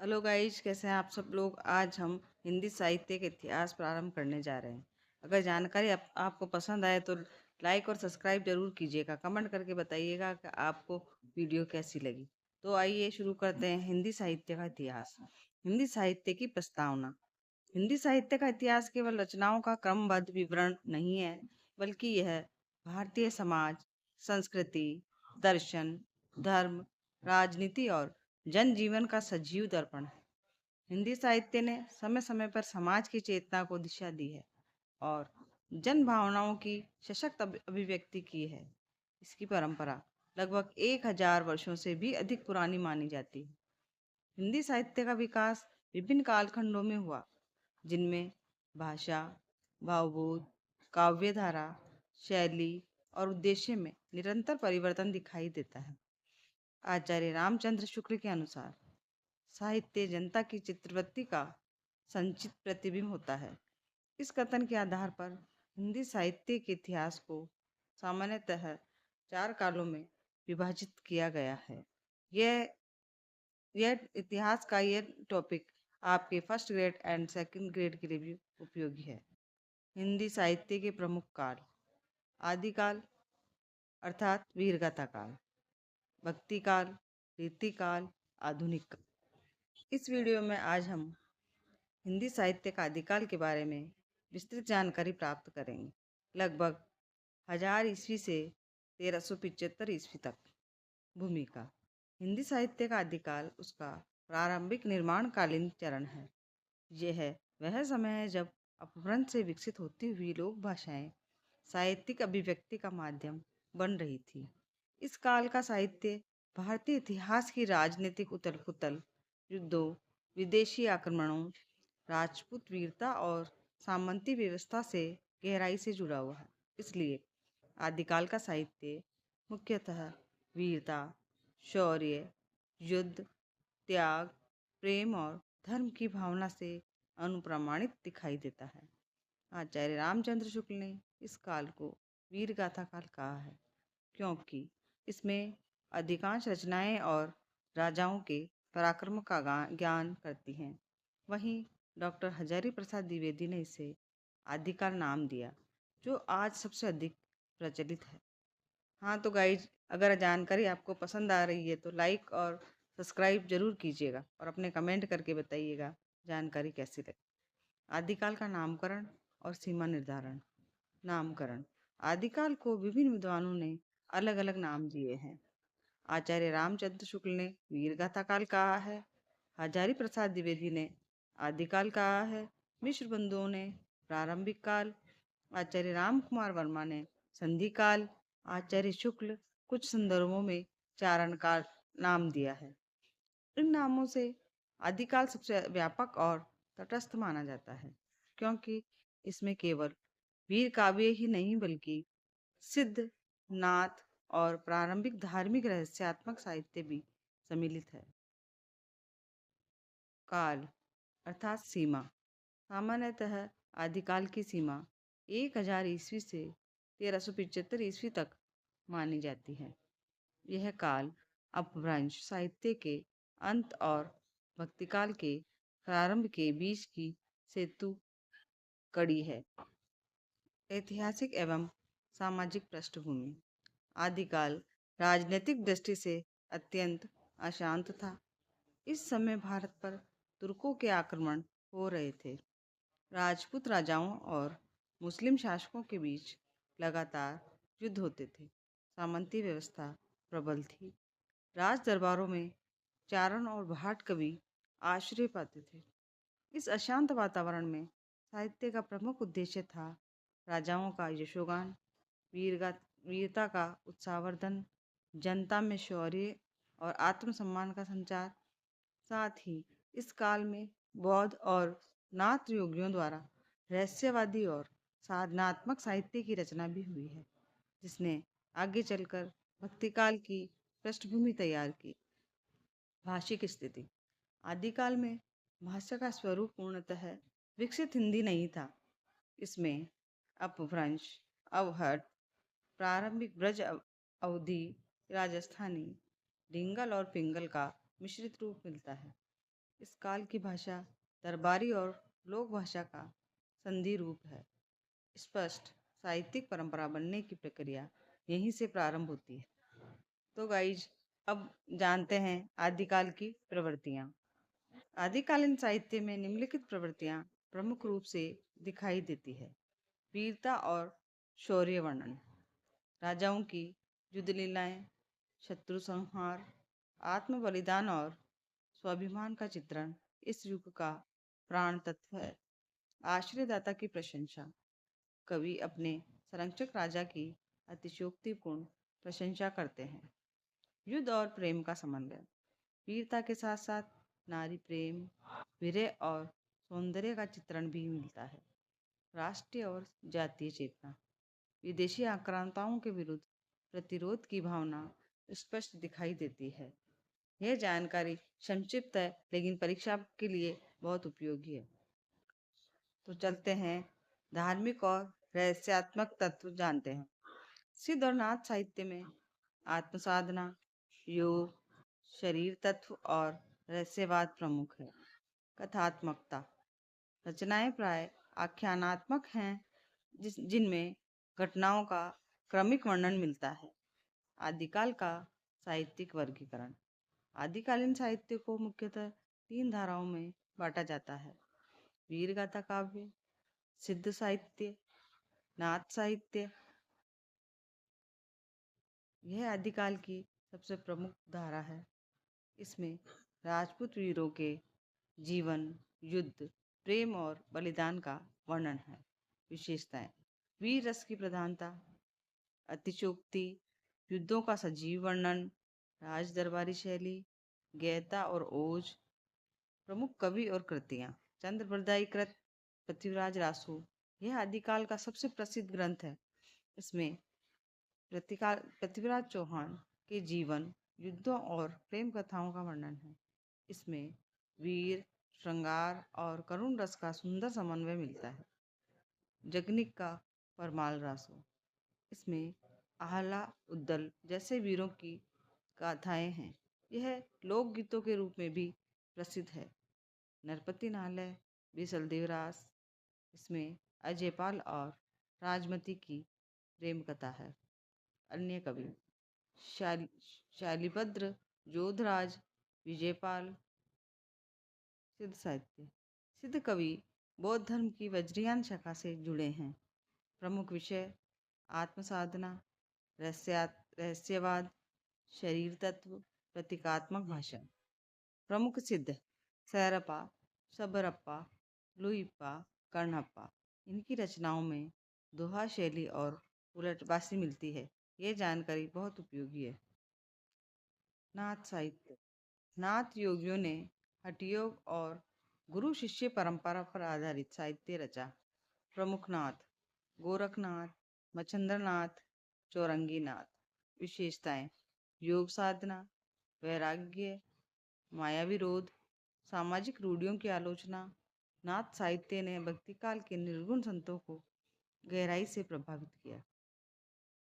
Hello guys, कैसे हैं आप सब लोग। आज हम हिंदी साहित्य के इतिहास प्रारंभ करने जा रहे हैं। अगर जानकारी आपको पसंद आए तो लाइक और सब्सक्राइब जरूर कीजिएगा। कमेंट करके बताइएगा कि आपको वीडियो कैसी लगी। तो आइए शुरू करते हैं हिंदी साहित्य का इतिहास। हिंदी साहित्य की प्रस्तावना। हिंदी साहित्य का इतिहास केवल रचनाओं का क्रमबद्ध विवरण नहीं है, बल्कि यह भारतीय समाज, संस्कृति, दर्शन, धर्म, राजनीति और जनजीवन का सजीव दर्पण है। हिंदी साहित्य ने समय समय पर समाज की चेतना को दिशा दी है और जन भावनाओं की सशक्त अभिव्यक्ति की है। इसकी परंपरा लगभग 1000 वर्षों से भी अधिक पुरानी मानी जाती है। हिंदी साहित्य का विकास विभिन्न कालखंडों में हुआ, जिनमें भाषा, भावबोध, काव्यधारा, शैली और उद्देश्य में निरंतर परिवर्तन दिखाई देता है। आचार्य रामचंद्र शुक्ल के अनुसार साहित्य जनता की चित्रवृत्ति का संचित प्रतिबिंब होता है। इस कथन के आधार पर हिंदी साहित्य के इतिहास को सामान्यतः 4 कालों में विभाजित किया गया है। यह यह इतिहास का यह टॉपिक आपके first grade and second grade के लिए भी उपयोगी है। हिंदी साहित्य के प्रमुख काल। आदिकाल अर्थात वीरगाथा काल, भक्ति काल, रीति काल, आधुनिक काल। इस वीडियो में आज हम हिंदी साहित्य का आदिकाल के बारे में विस्तृत जानकारी प्राप्त करेंगे। लगभग 1000 ईस्वी से 1375 ईस्वी तक। भूमिका। हिंदी साहित्य का आदिकाल उसका प्रारंभिक निर्माणकालीन चरण है। यह वह समय है जब अपभ्रंश से विकसित होती हुई लोक भाषाएं साहित्यिक अभिव्यक्ति का माध्यम बन रही थी। इस काल का साहित्य भारतीय इतिहास की राजनीतिक उथल पुथल, युद्धों, विदेशी आक्रमणों, राजपूत वीरता और सामंती व्यवस्था से गहराई से जुड़ा हुआ है। इसलिए आदिकाल का साहित्य मुख्यतः वीरता, शौर्य, युद्ध, त्याग, प्रेम और धर्म की भावना से अनुप्रमाणित दिखाई देता है। आचार्य रामचंद्र शुक्ल ने इस काल को वीर गाथा काल कहा है, क्योंकि इसमें अधिकांश रचनाएं और राजाओं के पराक्रम का ज्ञान करती हैं। वहीं डॉक्टर हजारी प्रसाद द्विवेदी ने इसे आदिकाल नाम दिया, जो आज सबसे अधिक प्रचलित है। हाँ तो गाइज, अगर जानकारी आपको पसंद आ रही है तो लाइक और सब्सक्राइब जरूर कीजिएगा और अपने कमेंट करके बताइएगा जानकारी कैसी लगी। आदिकाल का नामकरण और सीमा निर्धारण। नामकरण। आदिकाल को विभिन्न विद्वानों ने अलग अलग नाम दिए हैं। आचार्य रामचंद्र शुक्ल ने वीरगाथा काल कहा है। हजारी प्रसाद द्विवेदी ने आदिकाल कहा है। मिश्र बंधुओं ने प्रारंभिक काल। आचार्य राम कुमार वर्मा ने संधि काल। आचार्य शुक्ल कुछ संदर्भों में चारण काल नाम दिया है। इन नामों से आदिकाल सबसे व्यापक और तटस्थ माना जाता है, क्योंकि इसमें केवल वीर काव्य ही नहीं बल्कि सिद्ध, नाथ और प्रारंभिक धार्मिक रहस्यात्मक साहित्य भी सम्मिलित है। काल अर्थात सीमा। सामान्यतः आदिकाल की सीमा 1000 ईस्वी से 1375 ईस्वी तक मानी जाती है। यह काल अपभ्रंश साहित्य के अंत और भक्तिकाल के प्रारंभ के बीच की सेतु कड़ी है। ऐतिहासिक एवं सामाजिक पृष्ठभूमि। आदिकाल राजनीतिक दृष्टि से अत्यंत अशांत था। इस समय भारत पर तुर्कों के आक्रमण हो रहे थे। राजपूत राजाओं और मुस्लिम शासकों के बीच लगातार युद्ध होते थे। सामंती व्यवस्था प्रबल थी। राज दरबारों में चारण और भाट कवि आश्रय पाते थे। इस अशांत वातावरण में साहित्य का प्रमुख उद्देश्य था राजाओं का यशोगान, वीरता का उत्साहवर्धन, जनता में शौर्य और आत्मसम्मान का संचार। साथ ही इस काल में बौद्ध और नाथ योगियों द्वारा रहस्यवादी और साधनात्मक साहित्य की रचना भी हुई है, जिसने आगे चलकर भक्तिकाल की पृष्ठभूमि तैयार की। भाषिक स्थिति। आदिकाल में भाषा का स्वरूप पूर्णतः विकसित हिंदी नहीं था। इसमें अपभ्रंश, अवहट, प्रारंभिक ब्रज अवधि, राजस्थानी, डिंगल और पिंगल का मिश्रित रूप मिलता है। इस काल की भाषा दरबारी और लोक भाषा का संधि रूप है। स्पष्ट साहित्यिक परंपरा बनने की प्रक्रिया यहीं से प्रारंभ होती है। तो गाइज, अब जानते हैं आदिकाल की प्रवृत्तियां। आदिकालीन साहित्य में निम्नलिखित प्रवृत्तियां प्रमुख रूप से दिखाई देती है। वीरता और शौर्य वर्णन, राजाओं की युद्ध लीलाएं, शत्रु संहार, आत्म बलिदान और स्वाभिमान का चित्रण इस युग का प्राण तत्व है। आश्रयदाता की प्रशंसा, कवि अपने संरक्षक राजा की अतिशयोक्तिपूर्ण प्रशंसा करते हैं। युद्ध और प्रेम का समन्वय, वीरता के साथ साथ नारी प्रेम, वीर्य और सौंदर्य का चित्रण भी मिलता है। राष्ट्रीय और जातीय चेतना, विदेशी आक्रांताओं के विरुद्ध प्रतिरोध की भावना स्पष्ट दिखाई देती है। यह जानकारी संक्षिप्त है लेकिन परीक्षा के लिए बहुत उपयोगी है। तो चलते हैं धार्मिक और रहस्यात्मक तत्व जानते हैं। सिद्ध और नाथ साहित्य में आत्मसाधना, योग, शरीर तत्व और रहस्यवाद प्रमुख है। कथात्मकता, रचनाएं प्राय आख्यानात्मक हैं जिनमें घटनाओं का क्रमिक वर्णन मिलता है। आदिकाल का साहित्यिक वर्गीकरण, आदिकालीन साहित्य को मुख्यतः 3 धाराओं में बांटा जाता है। वीर गाथा काव्य, सिद्ध साहित्य, नाथ साहित्य। यह आदिकाल की सबसे प्रमुख धारा है। इसमें राजपूत वीरों के जीवन, युद्ध, प्रेम और बलिदान का वर्णन है। विशेषताएं, वीर रस की प्रधानता, अतिशयोक्ति, युद्धों का सजीव वर्णन, राज दरबारी शैली, गैता और ओज। प्रमुख कवि और कृतियां, चंद्रबरदाई कृत, पृथ्वीराज रासो। यह आदिकाल का सबसे प्रसिद्ध ग्रंथ है। इसमें पृथ्वीराज चौहान के जीवन, युद्धों और प्रेम कथाओं का वर्णन है। इसमें वीर, श्रृंगार और करुण रस का सुंदर समन्वय मिलता है। जगनिक का परमाल रासो, इसमें आहला उद्दल जैसे वीरों की गाथाएं हैं। यह लोकगीतों के रूप में भी प्रसिद्ध है। नरपति नालय, बीसल देवरास, इसमें अजयपाल और राजमती की प्रेम कथा है। अन्य कवि शालिभद्र, जोधराज, विजयपाल। सिद्ध साहित्य, सिद्ध कवि बौद्ध धर्म की वज्रयान शाखा से जुड़े हैं। प्रमुख विषय आत्मसाधना, रहस्यवाद, शरीर तत्व, प्रतीकात्मक भाषण। प्रमुख सिद्ध सैरपा, सबरप्पा, लुइप्पा, कर्णप्पा। इनकी रचनाओं में दोहा शैली और उलटबासी मिलती है। ये जानकारी बहुत उपयोगी है। नाथ साहित्य, नाथ योगियों ने हठयोग और गुरु शिष्य परंपरा पर आधारित साहित्य रचा। प्रमुख नाथ गोरखनाथ, मच्छंद्रनाथ, चौरंगीनाथ। विशेषताएं, योग साधना, वैराग्य, माया विरोध, सामाजिक रूढ़ियों की आलोचना। नाथ साहित्य ने भक्ति काल के निर्गुण संतों को गहराई से प्रभावित किया।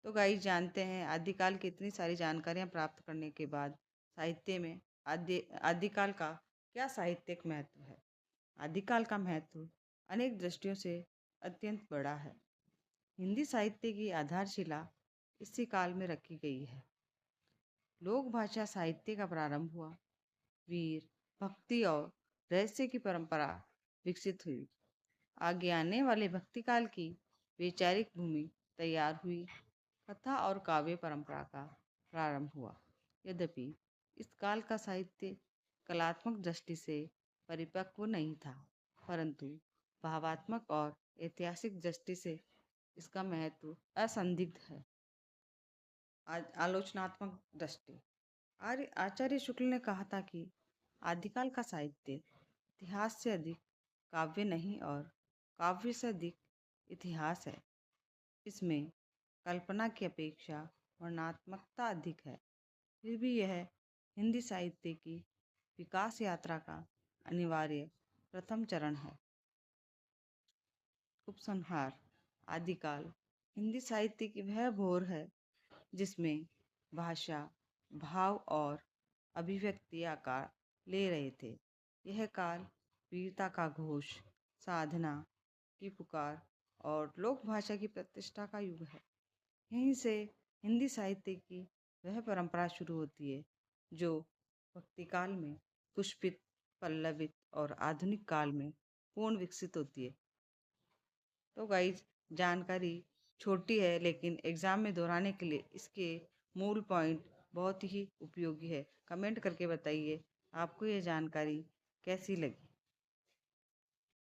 तो गाइस, जानते हैं आदिकाल की इतनी सारी जानकारियां प्राप्त करने के बाद साहित्य में आदिकाल का क्या साहित्यिक महत्व है। आदिकाल का महत्व अनेक दृष्टियों से अत्यंत बड़ा है। हिंदी साहित्य की आधारशिला इसी काल में रखी गई है। लोक भाषा साहित्य का प्रारंभ हुआ। वीर, भक्ति और रहस्य की परंपरा विकसित हुई। आगे आने वाले भक्ति काल की वैचारिक भूमि तैयार हुई। कथा और काव्य परंपरा का प्रारंभ हुआ। यद्यपि इस काल का साहित्य कलात्मक दृष्टि से परिपक्व नहीं था, परंतु भावात्मक और ऐतिहासिक दृष्टि से इसका महत्व असंदिग्ध है। आलोचनात्मक दृष्टि, आचार्य शुक्ल ने कहा था कि आदिकाल का साहित्य इतिहास से अधिक काव्य नहीं और काव्य से अधिक इतिहास है। इसमें कल्पना की अपेक्षा वर्णनात्मकता अधिक है। फिर भी यह हिंदी साहित्य की विकास यात्रा का अनिवार्य प्रथम चरण है। उपसंहार, आदिकाल हिंदी साहित्य की वह भोर है जिसमें भाषा, भाव और अभिव्यक्ति आकार ले रहे थे। यह काल वीरता का घोष, साधना की पुकार और लोक भाषा की प्रतिष्ठा का युग है। यहीं से हिंदी साहित्य की वह परंपरा शुरू होती है जो भक्ति काल में पुष्पित, पल्लवित और आधुनिक काल में पूर्ण विकसित होती है। तो गाइज, जानकारी छोटी है लेकिन एग्जाम में दोहराने के लिए इसके मूल पॉइंट बहुत ही उपयोगी है। कमेंट करके बताइए आपको ये जानकारी कैसी लगी।